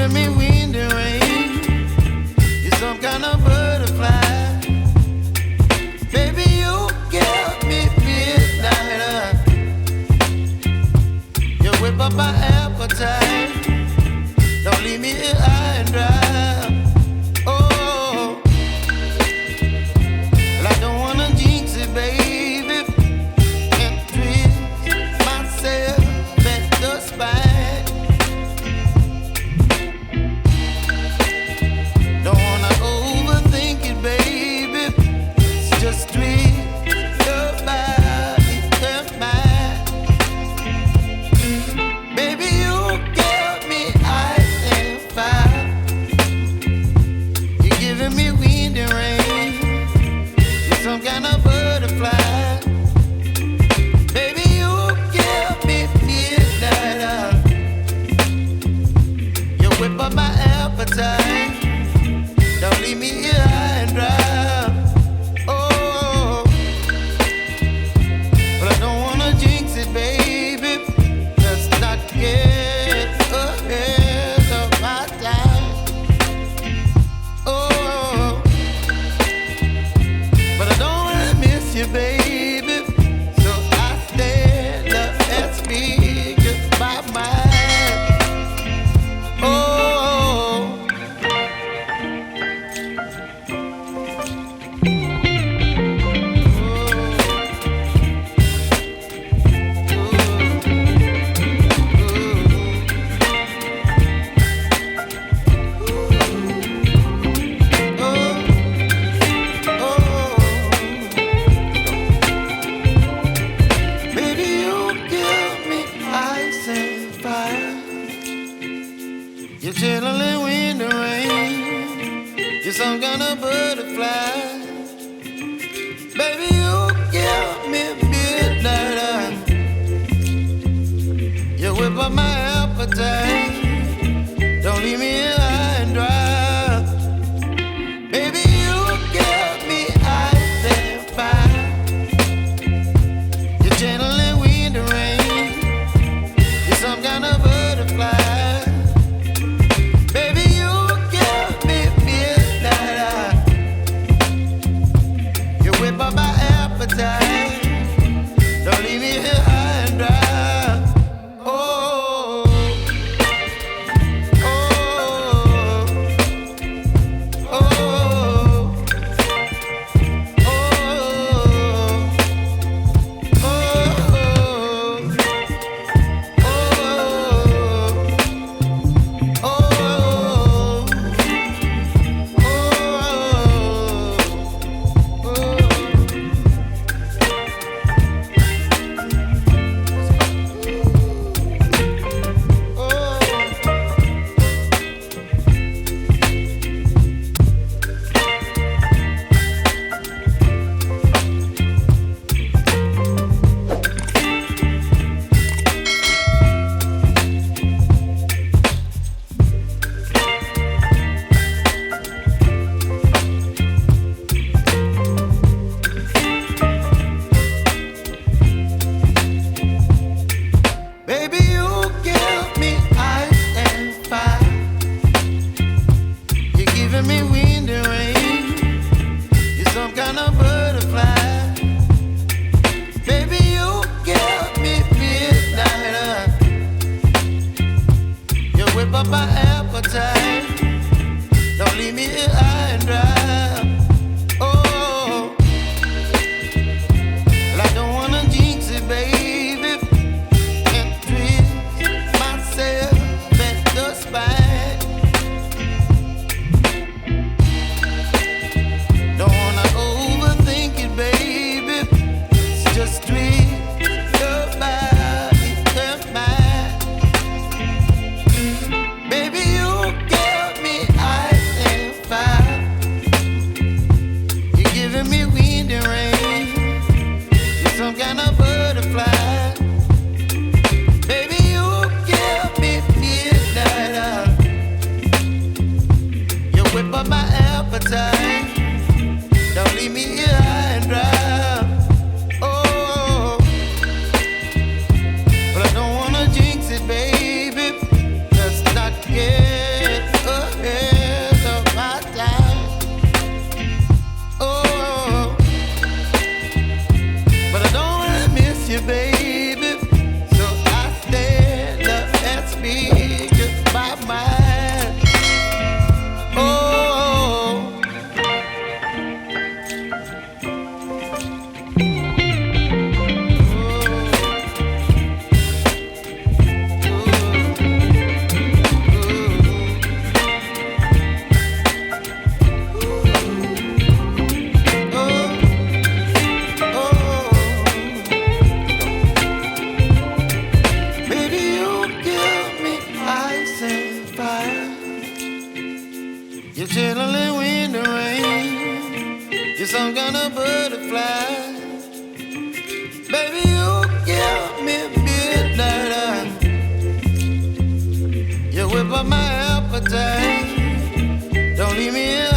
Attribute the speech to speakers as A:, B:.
A: giving me wind and rain. You're some kind of butterfly. Baby, you give me midnight. You whip up my appetite. Don't leave me here high and dry. Oh, well, I don't wanna jinx it, baby, and twist myself at the spine. Don't wanna overthink it, baby. It's just twist your body and mine. Baby, you give me ice and fire. You're giving me wind and rain. You're some kind of butterfly. Baby, you give me midnight. You whip up my appetite. Don't leave me here high and dry. Oh, but I don't wanna jinx it, baby. Let's not get ahead of my time. Oh, but I don't wanna miss you, baby. So I stand up and speak my mind. Oh. Baby, you give me ice and fire. You're chilling wind and rain. You're some kind of butterfly. Baby, you give me midnight. You whip up my appetite. Don't leave me here high and dry. Baby, you give me ice and fire. You're channeling wind and rain. You're some kind of butterfly. Baby, you give me midnight. You whip up my appetite. Don't leave me here high and dry. Oh, oh, oh, oh, baby, you give me ice and fire. You're giving me wind and rain. You're some kind of butterfly. Baby, you give me midnight. You whip up my appetite. Don't leave me here high and dry. Oh, well, I don't wanna jinx it, baby, and twist myself at the spine. Don't wanna overthink it, baby. It's just twist your body and mine. Baby, you give me ice and fire. You're chilling in the rain. You're some kind of butterfly. Baby, you give me midnight. You whip up my appetite. Don't leave me